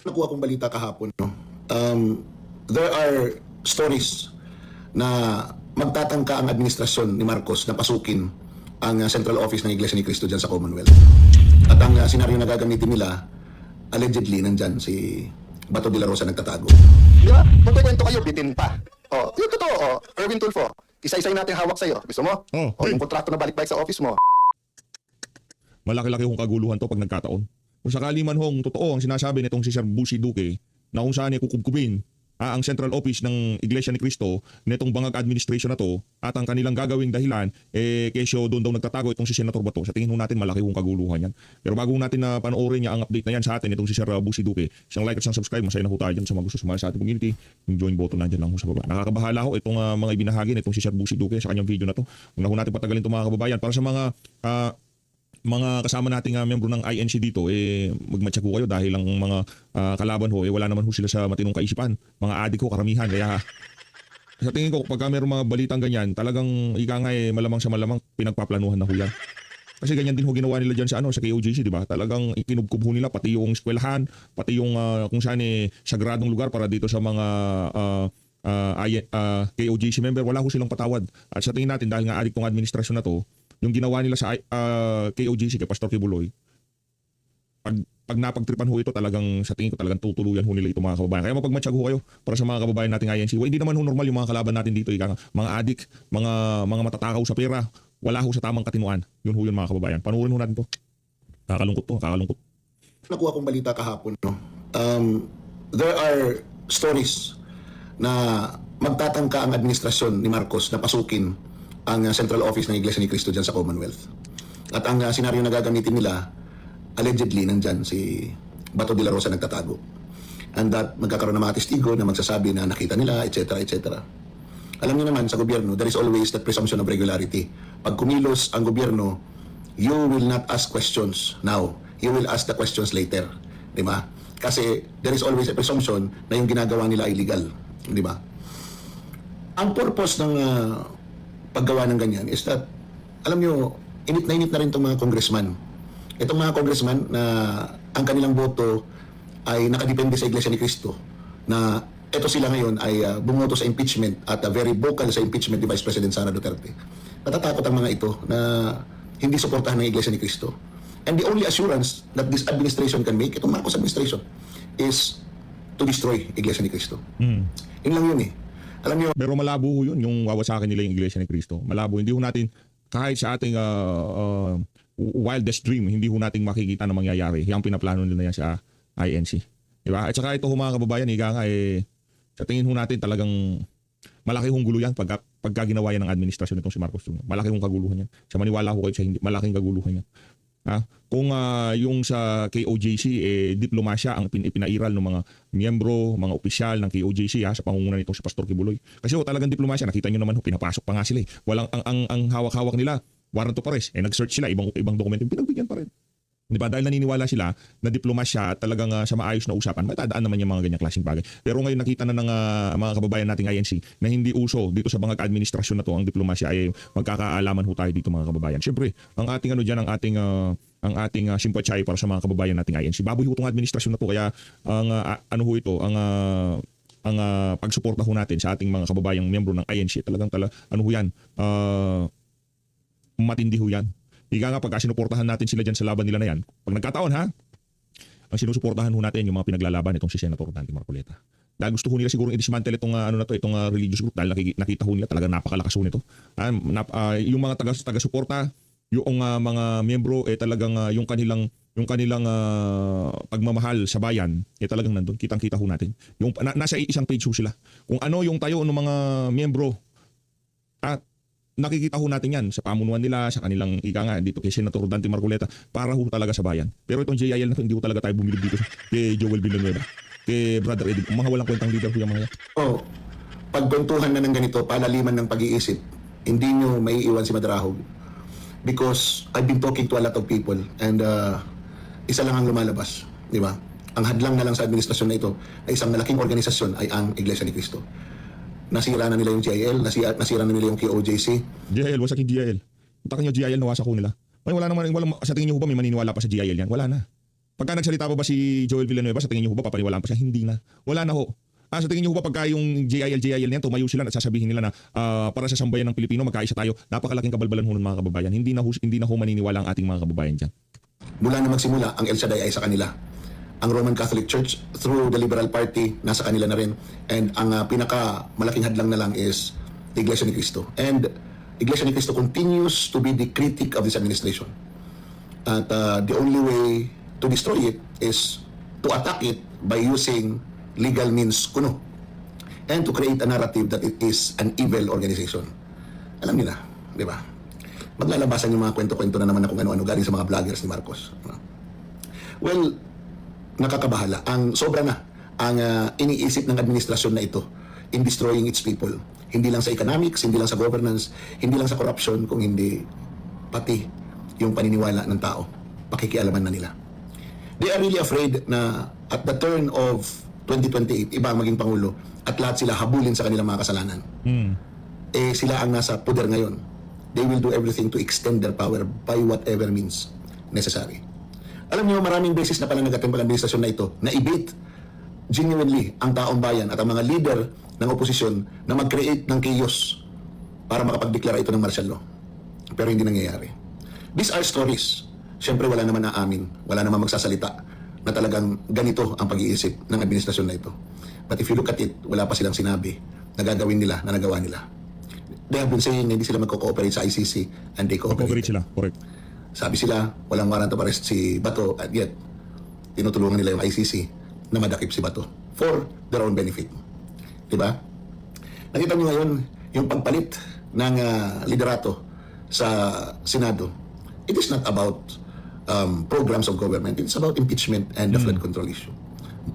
Nakuha kong balita kahapon, no? There are stories na magtatangka ang administrasyon ni Marcos na pasukin ang central office ng Iglesia ni Cristo dyan sa Commonwealth. At ang senaryo na gagamitin nila, allegedly, nandyan si Bato de la Rosa nagtatago. Di ba? Magkikwento kayo, bitin pa. Oh, yung totoo, oh, Erwin Tulfo, isa-isay natin hawak sa'yo. Gusto mo? Oh, Yung kontrakto na balik-balik sa office mo. Malaki-laki hong kaguluhan to pag nagkataon. Kung sakali man hong totoo ang sinasabi nitong si Sir Busi Duque na kung saan kukubkubin ang central office ng Iglesia ni Cristo nitong bangag administration na to at ang kanilang gagawing dahilan kesyo doon daw nagtatago itong si Senator Bato. Sa tingin ho natin malaki hong kaguluhan yan. Pero bago natin na panoorin niya ang update na yan sa atin itong si Sir Busi Duque, isang like at isang subscribe, masaya na ho tayo dyan sa mga gusto sumali sa ating community. Yung join button nandiyan lang ho sa baba. Nakakabahala ho itong mga ibinahagi nitong si Sir Busi Duque sa kanyang video na to. Huwag na ho natin patagalin itong mga kababayan. Para sa mga kasama nating miyembro ng INC dito, magmatsak ho kayo dahil ang mga kalaban ho, wala naman ho sila sa matinong kaisipan. Mga adik ho, karamihan. Kaya sa tingin ko, pagka mayroong mga balitang ganyan, talagang ika nga malamang sa malamang pinagpaplanuhan na ho yan. Kasi ganyan din ho ginawa nila dyan sa KOJC, di ba? Talagang ikinubkub ho nila, pati yung eskwelahan, pati yung kung saan sagradong lugar para dito sa mga KOJC member, wala ho silang patawad. At sa tingin natin, dahil nga adik tong administrasyon na to, yung ginawa nila sa KOJC kay Pastor Kibuloy, pag napagtripan ho ito, talagang sa tingin ko talagang tutuluyan ho nila ito mga kababayan. Kaya mapagmatsyag ho kayo para sa mga kababayan nating INC. Hindi naman ho normal yung mga kalaban natin dito, mga adik, mga matatakaw sa pera, wala ho sa tamang katinuan. Yun ho yun mga kababayan. Panuorin ho natin to. Kakalungkot to, kakalungkot. Nakuha kong balita kahapon, no? There are stories na magtatangka ang administrasyon ni Marcos na pasukin ang central office ng Iglesia ni Cristo dyan sa Commonwealth. At ang senaryo na gagamitin nila, allegedly, nandyan si Bato de la Rosa nagtatago. And that magkakaroon ng mga testigo na magsasabi na nakita nila, etc. etc. Alam niyo naman, sa gobyerno, there is always that presumption of regularity. Pag kumilos ang gobyerno, you will not ask questions now. You will ask the questions later. Di ba? Kasi there is always a presumption na yung ginagawa nila ay illegal. Di ba? Ang purpose ng paggawa ng ganyan is that, alam nyo, init na rin itong mga congressman. Itong mga congressman na ang kanilang boto ay nakadepende sa Iglesia ni Cristo, na ito sila ngayon ay bumoto sa impeachment at very vocal sa impeachment ni Vice President Sara Duterte. Natatakot ang mga ito na hindi suportahan ng Iglesia ni Cristo. And the only assurance that this administration can make, itong Marcos administration, is to destroy Iglesia ni Cristo. Yun lang yun Alam niyo, pero malabo ho yun, yung wawasakin nila yung Iglesia ni Cristo. Malabo. Hindi ho natin, kahit sa ating wildest dream, hindi ho natin makikita na mangyayari. Yung pinaplano nila yan sa INC. Diba? At saka ito ho mga kababayan, sa tingin ho natin talagang malaki hong gulo yan pagka ginawa yan ng administrasyon nitong si Marcos. Malaki hong kaguluhan yan. Sa maniwala ho kayo sa hindi, malaking kaguluhan yan. Kung yung sa KOJC diplomasya ang ipinairal ng mga miyembro, mga opisyal ng KOJC sa pangunguna nitong si Pastor Kibuloy. Kasi talagang diplomasya, nakita niyo naman pinapasok pa nga sila. Walang ang hawak-hawak nila, warrant to arrest. Nag-search sila ibang dokumento, pinagbigyan pa rin. Di ba? Dahil naniniwala sila na diplomasya at talagang sa maayos na usapan, matadaan naman yung mga ganyang klaseng bagay. Pero ngayon nakita na ng mga kababayan nating INC na hindi uso dito sa bangag administrasyon na to ang diplomasya ay magkakaalaman ho tayo dito mga kababayan. Siyempre, ang ating ang ating simpatya para sa mga kababayan nating INC. Baboy ho itong administrasyon na to, kaya ang pagsuporta ho natin sa ating mga kababayang miyembro ng INC talagang matindi ho yan. Higa nga pagka sinuportahan natin sila dyan sa laban nila na yan, pag nagkataon ang sinusuportahan ho natin yung mga pinaglalaban itong si Senator Dante Marcoleta. Dahil gusto ho nila siguro i-dismantle itong religious group dahil nakita ho nila talagang napakalakas ho nito. Yung mga taga-suporta, yung mga miyembro talagang yung kanilang pagmamahal sa bayan talagang nandun. Kitang-kita ho natin. Yung nasa isang page ho sila. Kung ano yung tayo ng mga miyembro at nakikita ho natin yan sa pamunuan nila, sa kanilang dito kay Senator Dante Marcoleta, para ho talaga sa bayan. Pero itong JIL na to, hindi ho talaga tayo bumilib dito kay Joel Villanueva, kay Brother Eddie. Mga walang kwentang leader ho yung mga yan. Pagkwentuhan na ng ganito, palaliman ng pag-iisip, hindi nyo maiiwan si Madrahog. Because I've been talking to a lot of people and isa lang ang lumalabas. Di ba? Ang hadlang na lang sa administrasyon na ito ay isang malaking organisasyon ay ang Iglesia ni Cristo. Nasira na nila yung GIL, nasira na nila yung KOJC. GIL, wasak yung GIL. Punta nyo GIL, nawasak ko nila. Wala sa tingin nyo ba may maniniwala pa sa GIL yan? Wala na. Pagka nagsalita pa ba si Joel Villanueva, sa tingin niyo ho ba papaniwalaan pa siya? Hindi na. Wala na ho. Sa tingin niyo ho ba pagka yung JIL niyan, tumayo sila at sasabihin nila na para sa sambayan ng Pilipino, magkaisa tayo, napakalaking kabalbalan ho ng mga kababayan. Hindi na ho maniniwala ang ating mga kababayan dyan. Mula na magsimula, ang El Shaddai ay sa kanila. Ang Roman Catholic Church through the Liberal Party, nasa kanila na rin. And ang pinakamalaking hadlang na lang is the Iglesia ni Cristo. And Iglesia ni Cristo continues to be the critic of this administration. At the only way to destroy it is to attack it by using legal means kuno and to create a narrative that it is an evil organization. Alam niyo na, di ba? Maglalabasan yung mga kwento-kwento na naman na kung ano-ano galing sa mga vloggers ni Marcos. Well, nakakabahala. Ang sobra na ang iniisip ng administrasyon na ito in destroying its people. Hindi lang sa economics, hindi lang sa governance, hindi lang sa corruption, kung hindi pati yung paniniwala ng tao. Pakikialaman na nila. They are really afraid na at the turn of 2028, iba ang maging Pangulo at lahat sila habulin sa kanilang mga kasalanan. Sila ang nasa poder ngayon. They will do everything to extend their power by whatever means necessary. Alam niyo, maraming beses na pala nag-attempt ang administrasyon na ito na i-bait genuinely ang taong bayan at ang mga leader ng oposisyon na mag-create ng chaos para makapagdeklara ito ng martial law. Pero hindi nangyayari. These are stories. Siyempre wala naman aamin, wala naman magsasalita na talagang ganito ang pag-iisip ng administrasyon na ito. But if you look at it, wala pa silang sinabi na gagawin nila, na nagawa nila. They have been saying na hindi sila magko-cooperate sa ICC and they cooperate. Mag-cooperate sila, correct. Sabi sila, walang warrant of arrest si Bato at yet tinutulungan nila yung ICC na madakip si Bato for their own benefit. Diba? Nakita niyo ngayon yung pagpalit ng liderato sa Senado. It is not about programs of government. It's about impeachment and the flood control issue.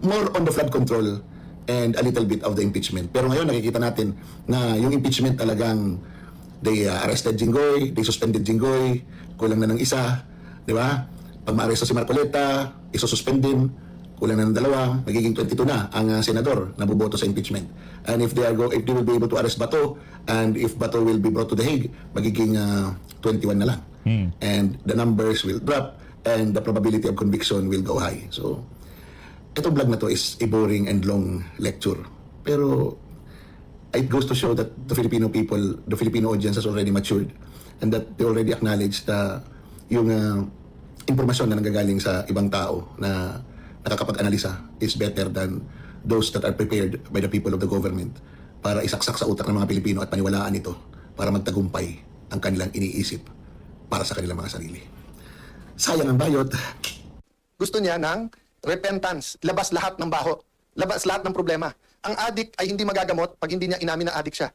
More on the flood control and a little bit of the impeachment. Pero ngayon nakikita natin na yung impeachment talagang they arrested Jinggoy, they suspended Jinggoy, kulang na ng isa, di ba? Pag maaresto si Marcoleta, isususpend din, kulang na ng dalawa, magiging 22 na ang senador na buboto sa impeachment. And if they will be able to arrest Bato, and if Bato will be brought to The Hague, magiging 21 na lang. And the numbers will drop, and the probability of conviction will go high. So, itong vlog na to is a boring and long lecture. Pero, it goes to show that the Filipino people, the Filipino audience has already matured and that they already acknowledge na yung impormasyon na nanggagaling sa ibang tao na nakakapag-analisa is better than those that are prepared by the people of the government para isaksak sa utak ng mga Pilipino at paniwalaan ito para magtagumpay ang kanilang iniisip para sa kanilang mga sarili. Sayang ang bayot. Gusto niya ng repentance, labas lahat ng baho, labas lahat ng problema. Ang addict ay hindi magagamot pag hindi niya inamin na addict siya.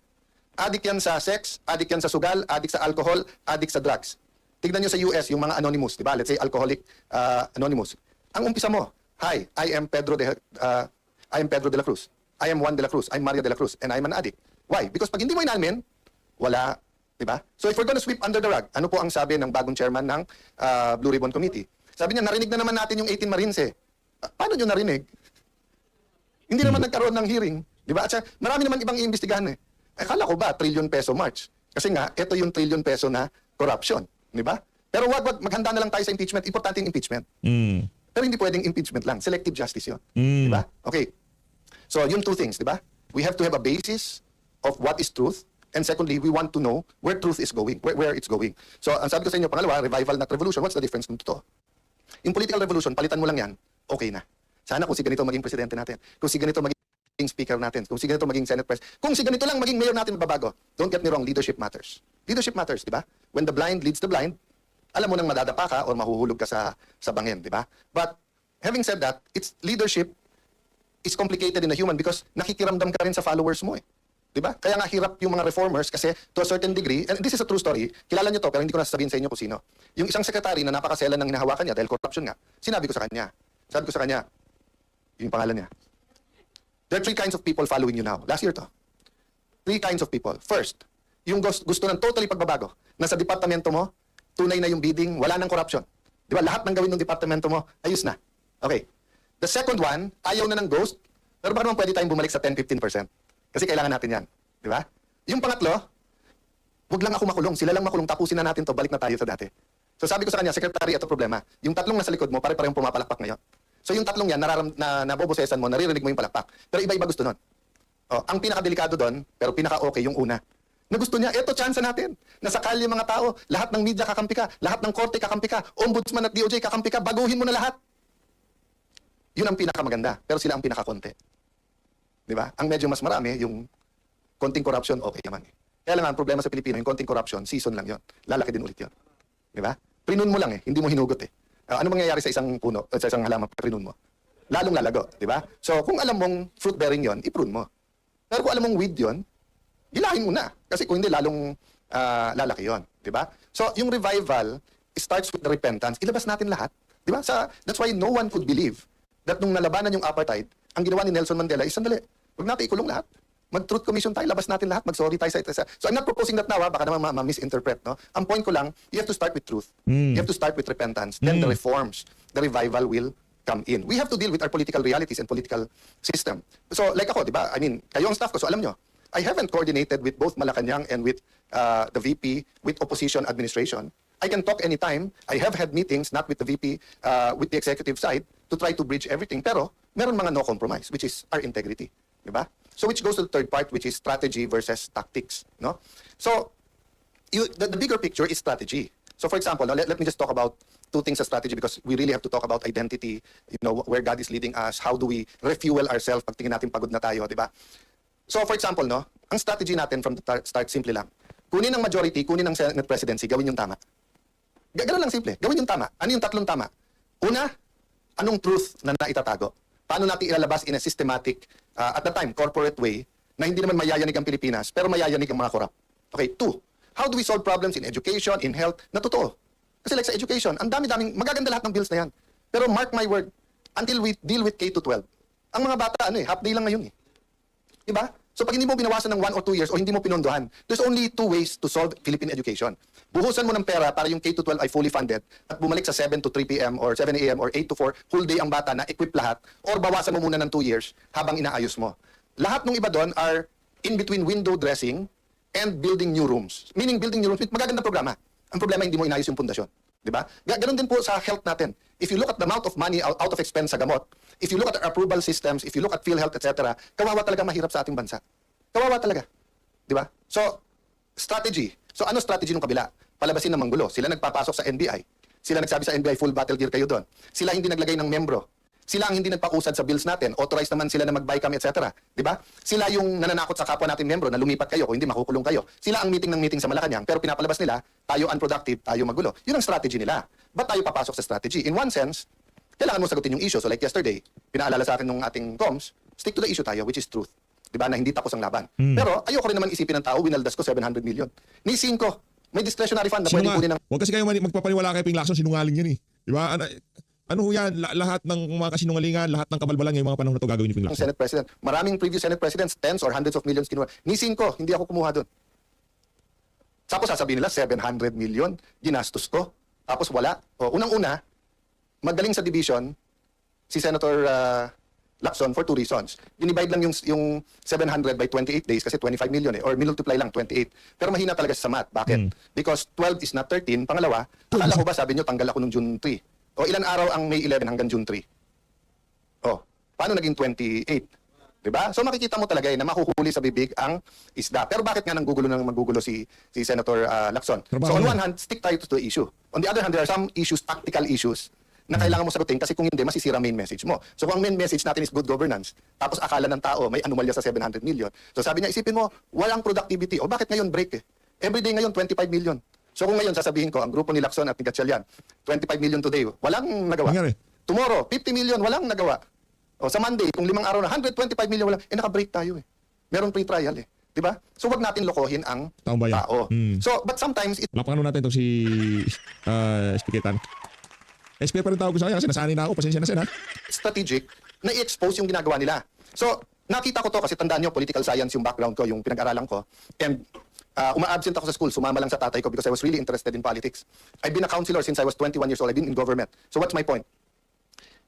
Addict yan sa sex, addict yan sa sugal, addict sa alcohol, addict sa drugs. Tignan niyo sa US yung mga anonymous, di ba? Let's say alcoholic anonymous. Ang umpisa mo, hi, I am Pedro de la Cruz. I am Juan de la Cruz. I'm Maria de la Cruz and I'm an addict. Why? Because pag hindi mo inamin, wala, di ba? So if we're gonna sweep under the rug, ano po ang sabi ng bagong chairman ng Blue Ribbon Committee? Sabi niya, narinig na naman natin yung 18 Marines eh. Paano nyo narinig? Hindi naman nagkaroon ng hearing. Di ba? At saka, marami naman ibang iimbestigahan eh. Akala ko ba, trillion peso march? Kasi nga, ito yung trillion peso na corruption. Di ba? Pero wag, maghanda na lang tayo sa impeachment. Importante yung impeachment. Pero hindi pwedeng impeachment lang. Selective justice yun. Di ba? Okay. So, yung two things, di ba? We have to have a basis of what is truth. And secondly, we want to know where truth is going, where it's going. So, ang sabi ko sa inyo, pangalawa, revival not revolution. What's the difference kung totoo? Yung political revolution, palitan mo lang yan, okay na. Sana kung si ganito maging presidente natin, kung si ganito maging speaker natin, kung si ganito maging senate president, kung si ganito lang maging mayor natin magbabago. Don't get me wrong, leadership matters. Leadership matters, di ba? When the blind leads the blind, alam mo nang madadapa ka or mahuhulog ka sa bangin, di ba? But having said that, it's leadership is complicated in a human because nakikiramdam ka rin sa followers mo eh. Di ba? Kaya nga hirap yung mga reformers kasi to a certain degree, and this is a true story, kilala nyo to pero hindi ko na sasabihin sa inyo kung sino. Yung isang sekretary na napakaselan ng hinahawakan niya dahil corruption nga, sinabi ko sa kanya, yung pangalan niya, there are 3 kinds of people following you now. Last year to. 3 kinds of people. First, yung gusto ng totally pagbabago. Nasa departamento mo, tunay na yung bidding, wala nang corruption. Di ba? Lahat ng gawin ng departamento mo, ayos na. Okay. The second one, ayaw na ng ghost, pero baka naman pwede tayong bumalik sa 10-15%. Kasi kailangan natin yan. Di ba? Yung pangatlo, wag lang ako makulong. Sila lang makulong. Tapusin na natin to. Balik na tayo sa dati. So sabi ko sa kanya, Secretary, ito problema. Yung tatlong nasa likod mo, pare-parehong pumapalakpak ngayon. So yung tatlong yan, nabobosesan mo, naririnig mo yung palakpak. Pero iba-iba gusto nun. Oh, ang pinaka-delikado doon, pero pinaka-okay yung una. Na gusto niya, eto chance natin. Nasakali yung mga tao, lahat ng media kakampi ka, lahat ng korte kakampi ka, ombudsman at DOJ kakampi ka, baguhin mo na lahat. Yun ang pinakamaganda, pero sila ang pinakakonti. Di ba? Ang medyo mas marami, yung konting corruption, okay naman. Kaya lang ang problema sa Pilipino, yung konting corruption, season lang yon. Lalaki din ulit yon. Di ba? Prinun mo lang hindi mo hinugot ano mangyayari sa isang puno, sa isang halaman pag prinun mo? Lalong lalago, di ba? So kung alam mong fruit bearing yon, i-prune mo. Pero kung alam mong weed yon, gilahin mo na. Kasi kung hindi, lalong lalaki yon, di ba? So yung revival starts with the repentance. Ilabas natin lahat, di ba? That's why no one could believe that nung nalabanan yung apartheid, ang ginawa ni Nelson Mandela is sandali, huwag natin ikulong lahat. Mag-truth commission tayo, labas natin lahat, mag-sorry tayo sa isa. So I'm not proposing that now, baka naman ma-misinterpret, no? Ang point ko lang, you have to start with truth. You have to start with repentance. Then the reforms, the revival will come in. We have to deal with our political realities and political system. So like ako, di ba? I mean, kayo ang staff ko, so alam nyo, I haven't coordinated with both Malacanang and with the VP, with opposition administration. I can talk anytime. I have had meetings, not with the VP, with the executive side, to try to bridge everything. Pero, meron mga no compromise, which is our integrity. Di ba? So which goes to the third part, which is strategy versus tactics. No? So the bigger picture is strategy. So for example, let me just talk about two things of strategy because we really have to talk about identity, where God is leading us, how do we refuel ourselves pag tingin natin pagod na tayo, di ba? So for example, ang strategy natin from the start, simple lang. Kunin ang majority, kunin ang Senate presidency, gawin yung tama. Ganun lang simple, gawin yung tama. Ano yung tatlong tama? Una, anong truth na naitatago? Paano natin ilalabas in a systematic, at the time, corporate way, na hindi naman mayayanig ang Pilipinas, pero mayayanig ang mga korap. Okay, two, how do we solve problems in education, in health, na totoo? Kasi like sa education, ang dami-daming, magaganda lahat ng bills na yan. Pero mark my word, until we deal with K-12, ang mga bata, half day lang ngayon Diba? So pag hindi mo binawasan ng 1 or 2 years o hindi mo pinondohan, there's only 2 ways to solve Philippine education. Buhusan mo ng pera para yung K-12 ay fully funded at bumalik sa 7 to 3 p.m. or 7 a.m. or 8 to 4, whole day ang bata na equip lahat, or bawasan mo muna ng 2 years habang inaayos mo. Lahat ng iba doon are in between window dressing and building new rooms. Meaning building new rooms, magagandang programa. Ang problema, hindi mo inayos yung pundasyon. Diba? Ganon din po sa health natin. If you look at the amount of money out of expense sa gamot, if you look at our approval systems, if you look at PhilHealth, etc., kawawa talaga mahirap sa ating bansa. Kawawa talaga. Di ba? So, strategy. So, ano strategy ng kabila? Palabasin ng manggulo. Sila nagpapasok sa NBI. Sila nagsabi sa NBI, full battle gear kayo doon. Sila hindi naglagay ng membro. Sila ang hindi nagpakusad sa bills natin. Authorized naman sila na mag-BICAM, etc. Di ba? Sila yung nananakot sa kapwa natin membro na lumipat kayo kung hindi makukulong kayo. Sila ang meeting ng meeting sa Malacanang, pero pinapalabas nila, tayo unproductive, tayo magulo. Yun ang strategy nila. Ba't tayo papasok sa strategy? In one sense, kailangan mo sagutin yung issue. So like yesterday, pinaalala sa akin ng ating comms, stick to the issue tayo, which is truth. Diba? Na hindi tapos ang laban. Pero ayoko rin naman isipin ng tao, winaldas ko 700 million. Ni 5, may discretionary fund na pwedeng kunin ng... Huwag kasi kayo magpapaniwala kay Ping Lacson, sinungaling yan Diba? Ano yan? Lahat ng mga kasinungalingan, lahat ng kabalbalan ngayong mga panahon na ito gagawin ni Ping Lacson. Senate President. Maraming previous Senate Presidents, tens or hundreds of millions kinuha. Ni 5, hindi ako kumuha doon. Tapos sasabihin nila, 700 million, ginastos ko. Tapos wala. O, unang-una, magaling sa division, si Senator Lacson for 2 reasons. Dinivide lang yung 700 by 28 days kasi 25 million or multiply lang 28. Pero mahina talaga sa math. Bakit? Because 12 is not 13. Pangalawa, akala ko ba sabi nyo tanggal ako nung June 3? O ilan araw ang May 11 hanggang June 3? O, paano naging 28? Diba? So makikita mo talaga na makuhuli sa bibig ang isda. Pero bakit nga magugulo si Senator Lacson? So on one hand, stick tayo to the issue. On the other hand, there are some issues, tactical issues, na kailangan mo sagutin kasi kung hindi, masisira main message mo. So kung ang main message natin is good governance, tapos akala ng tao may anomalya sa 700 million. So sabi niya, isipin mo, walang productivity. O bakit ngayon break Everyday ngayon, 25 million. So kung ngayon sasabihin ko, ang grupo ni Lacson at ni Gatchalian, 25 million today, walang nagawa. Tomorrow, 50 million, walang nagawa. O sa Monday, kung 5 araw na, 125 million, walang, naka-break tayo Meron pre-trial Diba? So wag natin lokohin ang tao. So, but sometimes... Lapakan natin ito si Spiketan. SP pa rin tawag ko sa kanya kasi nasanay na ako. Pasensya na siya strategic na i-expose yung ginagawa nila. So, nakita ko to kasi tandaan nyo, political science yung background ko, yung pinag-aralan ko. And uma-absent ako sa school, sumama lang sa tatay ko because I was really interested in politics. I've been a counselor since I was 21 years old. I've been in government. So what's my point?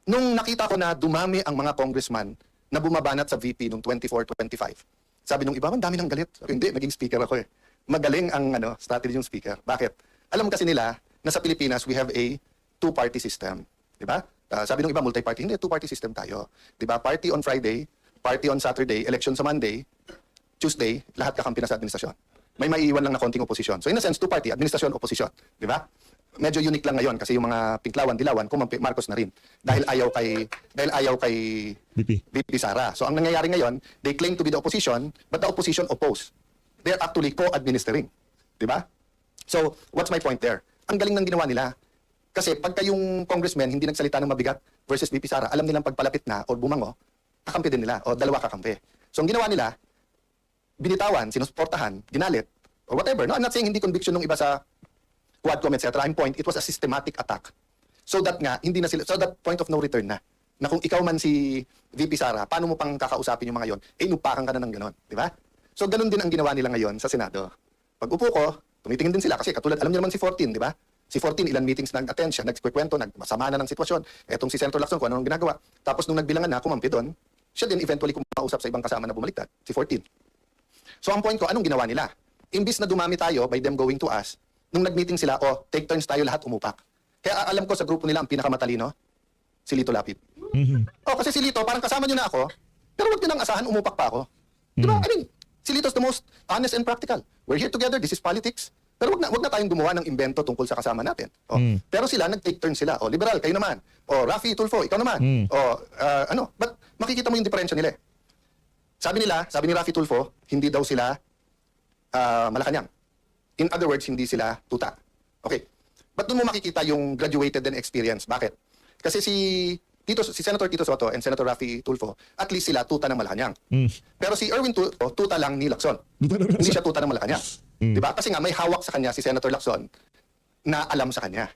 Nung nakita ko na dumami ang mga congressman na bumabanat sa VP nung 24-25, sabi nung iba, ang dami ng galit. Sabi, hindi, naging speaker ako Magaling ang strategy yung speaker. Bakit? Alam kasi nila na sa Pilipinas we have a two-party system. Di ba? Sabi ng iba, multi-party. Hindi, two-party system tayo. Di ba? Party on Friday, party on Saturday, election sa Monday, Tuesday, lahat kakampi na sa administrasyon. May maiiwan lang na konting oposisyon. So in a sense, two-party, administrasyon, oposisyon. Di ba? Medyo unique lang ngayon kasi yung mga pinklawan, dilawan, kumampi, Marcos na rin. Dahil ayaw kay VP Sara. So ang nangyayari ngayon, they claim to be the opposition, but the opposition oppose. They're actually co-administering. Di ba? So, what's my point there? Ang galing ng ginawa nila. Kasi pagka yung congressman hindi nagsalita ng mabigat versus VP Sara, alam nilang pagpalapit na o bumango, kakampi din nila o dalawa kakampi. So ang ginawa nila, binitawan, sinusuportahan, ginalit, or whatever. No, I'm not saying hindi conviction ng iba sa Quadcom, etc. I'm point, it was a systematic attack. So that nga, hindi na sila, so that point of no return na. Na kung ikaw man si VP Sara, paano mo pang kakausapin yung mga yon? Inupakan ka na ng ganon, di ba? So ganun din ang ginawa nila ngayon sa Senado. Pag upo ko, tumitingin din sila kasi katulad, alam niyo naman si 14, di ba? Si 14, ilan meetings nag-attend siya, nagkikwento, nagmasama na ng sitwasyon. Etong si Senator Lacson, kung anong ginagawa. Tapos nung nagbilangan na, kumampi doon, siya din eventually kumausap sa ibang kasama na bumaliktad, si 14. So ang point ko, anong ginawa nila? Imbis na dumami tayo by them going to us, nung nag-meeting sila, take turns tayo lahat umupak. Kaya alam ko sa grupo nila ang pinakamatalino, si Lito Lapid. Kasi si Lito, parang kasama nyo na ako, pero wag nyo nang asahan, umupak pa ako. Di ba? I mean, si Lito's the most honest and practical. We're here together, this is politics. Pero wag na tayong gumawa ng imbento tungkol sa kasama natin. Pero sila, nag-take turn sila. Liberal, kayo naman. Rafi Tulfo, ikaw naman. But makikita mo yung diferensya nila. Sabi ni Rafi Tulfo, hindi daw sila Malacanang. In other words, hindi sila tuta. Okay. But doon mo makikita yung graduated and experience. Bakit? Kasi si Senator Tito Soto and Senator Rafi Tulfo, at least sila tuta ng Malacanang. Pero si Erwin Tulfo, tuta lang ni Lacson. Hindi siya tuta ng Malacanang. Diba? Kasi nga may hawak sa kanya si Senator Lacson na alam sa kanya.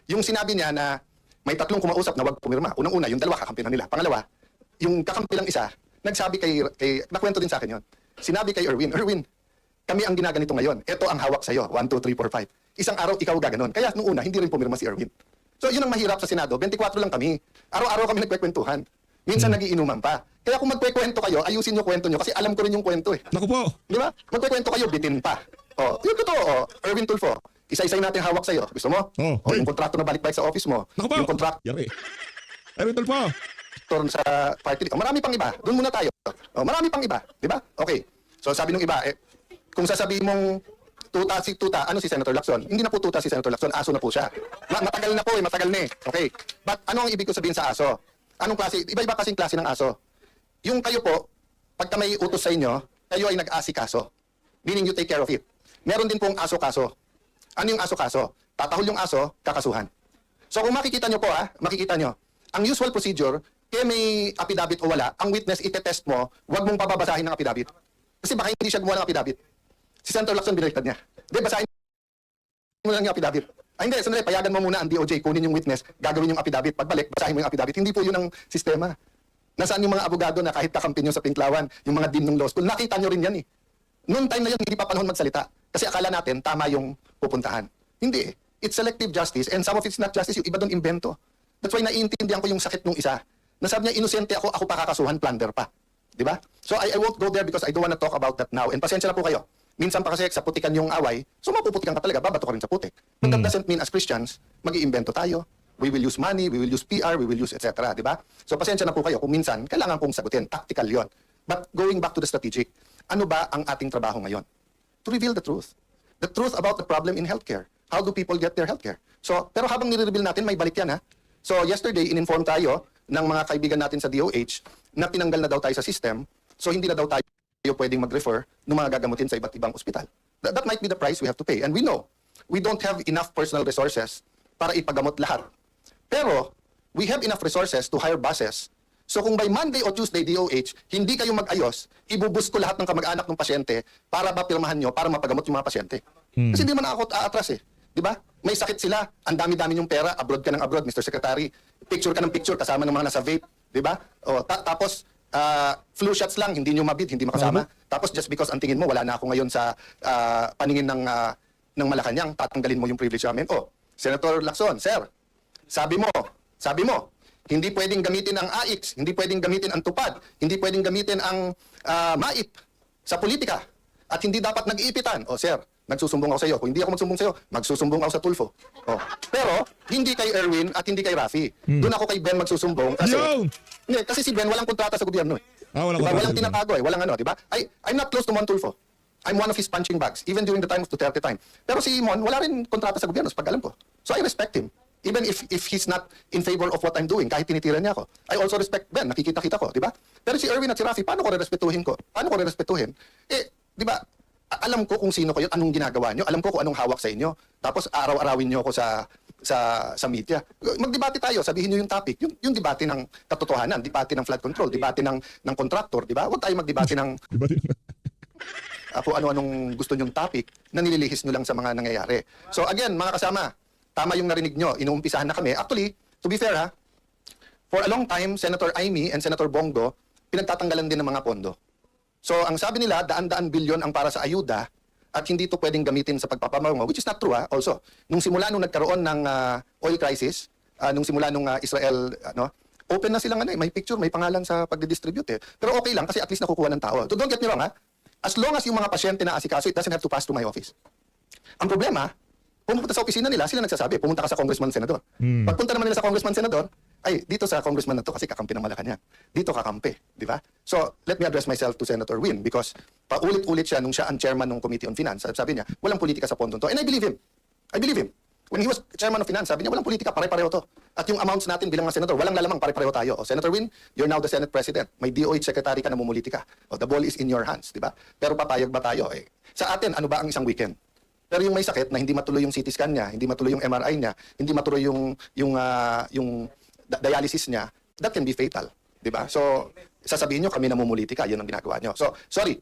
Yung sinabi niya na may tatlong kumausap na wag pumirma. Unang-una, yung dalawa kakampi na nila. Pangalawa, yung kakampi lang isa, nagsabi kay nakwento din sa akin yon. Sinabi kay Erwin, kami ang ginaganito ngayon. Ito ang hawak sa'yo. 1, 2, 3, 4, 5. Isang araw ikaw gaganon. Kaya nung una, hindi rin pumirma si Erwin. So yun ang mahirap sa Senado. 24 lang kami. Araw-araw kami nagkwekwentuhan. Minsan nagiinuman pa. Kaya kung magkwekwento kayo, ayusin nyo kwento nyo kasi alam ko rin yung kwento eh. Naku po. Di ba? Magkwekwento kayo, bitin pa. Yung totoo, Erwin Tulfo, isa-isay natin hawak sa'yo. Gusto mo? Yung kontrakto na balik-balik sa office mo. Naku po. Yung kontrakto Yari. Erwin Tulfo. sa party. Marami pang iba. Doon muna tayo. Marami pang iba. Di ba? Okay. So sabi nung iba, kung sasabihin mong tuta, ano si Senator Lacson? Hindi na po tuta si Senator Lacson, aso na po siya. Matagal na po matagal na eh. Okay. But ano ang ibig ko sabihin sa aso? Anong klase? Iba-iba kasing klase ng aso. Yung kayo po, pagka may utos sa inyo, kayo ay nag-asikaso. Meaning you take care of it. Meron din pong aso-kaso. Ano yung aso-kaso? Tatahol yung aso, kakasuhan. So kung makikita nyo po makikita nyo, ang usual procedure, kaya may affidavit o wala, ang witness itetest mo, huwag mong pababasahin ng affidavit. Kasi baka hindi siya gumawa ng affidavit. Si Senator Lacson binaliktad niya. Hindi, basahin mo lang yung affidavit. Hindi, sandali, payagan mo muna ang DOJ, kunin yung witness, gagawin yung affidavit. Pagbalik, basahin mo yung affidavit. Hindi po yun ang sistema. Nasaan yung mga abogado na kahit kakampi nyo sa Pinklawan, yung mga dean ng law school, nakita nyo rin yan eh. Noong time na yun, hindi pa panahon magsalita. Kasi akala natin, tama yung pupuntahan. Hindi eh. It's selective justice and some of it's not justice, yung iba doon invento. That's why naiintindihan ko yung sakit nung isa. Nasabi niya, inosente ako pa kakasuhan, plunder pa. Di ba? So I won't go there because I don't want to talk about that now. And pasensya na po kayo. Minsan pa kasi sa putikan yung away, so mapuputikan ka talaga, babato ka rin sa putik. But that doesn't mean as Christians, mag-iimbento tayo. We will use money, we will use PR, we will use etc. Di ba? So pasensya na po kayo kung minsan, kailangan pong sagutin. Tactical yon. But going back to the strategic, ano ba ang ating trabaho ngayon? To reveal the truth. The truth about the problem in healthcare. How do people get their healthcare? So, pero habang nire-reveal natin, may balik yan So yesterday, in-inform tayo ng mga kaibigan natin sa DOH na tinanggal na daw tayo sa system, so hindi na daw tayo pwedeng mag-refer ng mga gagamutin sa iba't ibang ospital. That might be the price we have to pay. And we know, we don't have enough personal resources para ipagamot lahat. Pero, we have enough resources to hire buses. So kung by Monday o Tuesday, DOH, hindi kayo mag-ayos, ibubus ko lahat ng kamag-anak ng pasyente para mapirmahan nyo, para mapagamot yung mga pasyente. Kasi hindi man ako aatras eh. Di ba? May sakit sila, ang dami-dami yung pera, abroad ka ng abroad, Mr. Secretary, picture ka ng picture, kasama ng mga nasa vape, di ba? Tapos, flu shots lang, hindi nyo mabid, hindi makasama. Tapos just because ang tingin mo, wala na ako ngayon sa paningin ng Malacanang, tatanggalin mo yung privilege namin. Senator Lacson, sir, sabi mo, hindi pwedeng gamitin ang AIX, hindi pwedeng gamitin ang tupad, hindi pwedeng gamitin ang MAIP sa politika, at hindi dapat nag-iipitan. Sir, nagsusumbong ako sa iyo. Kung hindi ako magsumbong sa iyo, magsusumbong ako sa Tulfo. Oh. Pero hindi kay Erwin at hindi kay Rafi. Doon ako kay Ben magsusumbong kasi Yun! hindi, kasi si Ben walang kontrata sa gobyerno eh. Walang Diba? kontrata Walang sa tinatago eh, walang ano, di ba? I'm not close to Mon Tulfo. I'm one of his punching bags, even during the time of Duterte time. Pero si Mon, wala rin kontrata sa gobyerno, pag alam ko. So I respect him. Even if he's not in favor of what I'm doing, kahit tinitira niya ako. I also respect Ben, nakikita-kita ko, di ba? Pero si Erwin at si Rafi, paano ko re-respetuhin ko? Paano ko re-respetuhin? Eh, di ba, alam ko kung sino kayo, anong ginagawa nyo, alam ko kung anong hawak sa inyo. Tapos araw-arawin nyo ako sa media. Magdebate tayo, sabihin nyo yung topic, yung debate ng katotohanan, debate ng flood control, debate ng contractor, di ba? Huwag tayo magdebate ng Diba? kung ano-anong gusto nyong topic na nililihis nyo lang sa mga nangyayari. So again, mga kasama, tama yung narinig nyo, inuumpisahan na kami. Actually, to be fair ha, for a long time, Senator Amy and Senator Bongo, pinagtatanggalan din ng mga pondo. So ang sabi nila, daan-daan bilyon ang para sa ayuda at hindi ito pwedeng gamitin sa pagpapamarungo, which is not true also. Nung simula nung nagkaroon ng oil crisis, nung simula nung Israel, open na silang may picture, may pangalan sa pagdidistribute eh. Pero okay lang kasi at least nakukuha ng tao. So don't get me wrong ha, as long as yung mga pasyente na asikaso, it doesn't have to pass to my office. Ang problema, pumunta sa opisina nila, sila nagsasabi, pumunta ka sa congressman, senador. Pagpunta naman nila sa congressman, senador, ay, dito sa congressman na to kasi kakampi ng Malacanang. Dito kakampi, di ba? So, let me address myself to Senator Win because paulit-ulit siya nung siya ang chairman ng Committee on Finance. Sabi niya, walang politika sa pondo to. And I believe him. I believe him. When he was chairman of Finance, sabi niya, walang politika, pare-pareho to. At yung amounts natin bilang mga senador, walang lalamang, pare-pareho tayo. O, Senator Win, you're now the Senate President. May DOH Secretary ka na mumulitika. O, the ball is in your hands, di ba? Pero papayag ba tayo? Eh, sa atin, ano ba ang isang weekend? Pero yung may sakit na hindi matuloy yung CT scan niya, hindi matuloy yung MRI niya, hindi matuloy yung dialysis niya, that can be fatal, 'di ba? So, sasabihin niyo kami namumulitika, 'yun ang ginagawa niyo. So, sorry.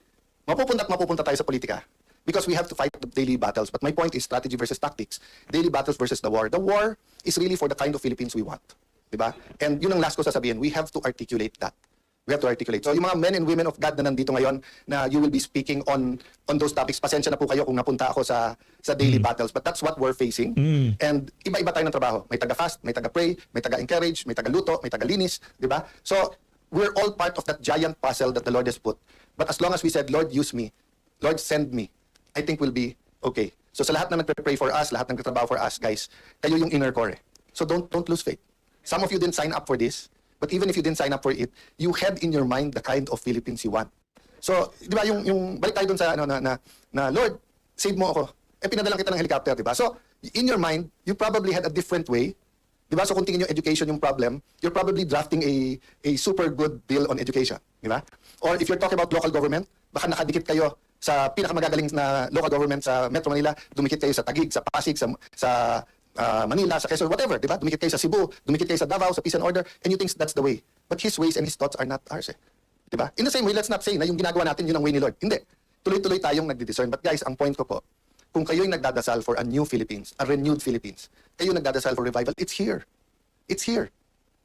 Mapupunta tayo sa politika because we have to fight the daily battles. But my point is strategy versus tactics. Daily battles versus the war. The war is really for the kind of Philippines we want, 'di ba? And 'yun ang last ko sasabihin, we have to articulate that. We have to articulate. So yung mga men and women of God na nandito ngayon na you will be speaking on those topics, pasensya na po kayo kung napunta ako sa daily battles, but that's what we're facing. And iba-iba tayo ng trabaho. May taga-fast, may taga-pray, may taga-encourage, may taga-luto, may taga-linis, di ba? So we're all part of that giant puzzle that the Lord has put. But as long as we said, Lord, use me, Lord, send me, I think we'll be okay. So sa lahat na nagpe-pray for us, lahat ng nagtatrabaho for us, guys, kayo yung inner core. So don't lose faith. Some of you didn't sign up for this. But even if you didn't sign up for it, you had in your mind the kind of Philippines you want. So, di ba, yung balik tayo dun sa, na Lord, save mo ako. Eh, pinadalang kita ng helicopter, di ba? So, in your mind, you probably had a different way. Di ba? So, kung tingin yung education yung problem, you're probably drafting a super good bill on education. Di ba? Or if you're talking about local government, baka nakadikit kayo sa pinakamagagaling na local government sa Metro Manila, dumikit kayo sa Taguig, sa Pasig, sa Manila, sa Quezon, whatever, di ba? Dumikit kayo sa Cebu, dumikit kayo sa Davao, sa Peace and Order, and you think that's the way. But His ways and His thoughts are not ours, eh. Di ba? In the same way, let's not say na yung ginagawa natin yun ang way ni Lord. Hindi. Tuloy-tuloy tayong nagdi-discern. But guys, ang point ko po, kung kayo'y nagdadasal for a new Philippines, a renewed Philippines, kayo nagdadasal for revival, it's here. It's here.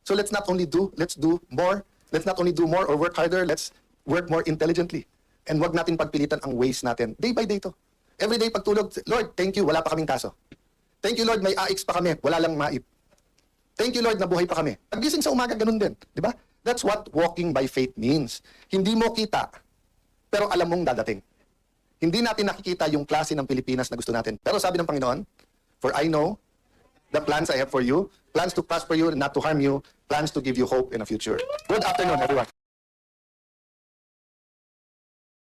So let's not only do, let's do more. Let's not only do more or work harder, let's work more intelligently. And wag natin pagpilitan ang ways natin. Day by day to. Every day pagtulog, Lord, thank you, wala pa kaming kaso. Thank you, Lord, may AX pa kami, wala lang maip. Thank you, Lord, nabuhay pa kami. Pagising sa umaga, ganun din. Di ba? That's what walking by faith means. Hindi mo kita, pero alam mong dadating. Hindi natin nakikita yung klase ng Pilipinas na gusto natin. Pero sabi ng Panginoon, for I know the plans I have for you, plans to prosper you and not to harm you, plans to give you hope in a future. Good afternoon, everyone.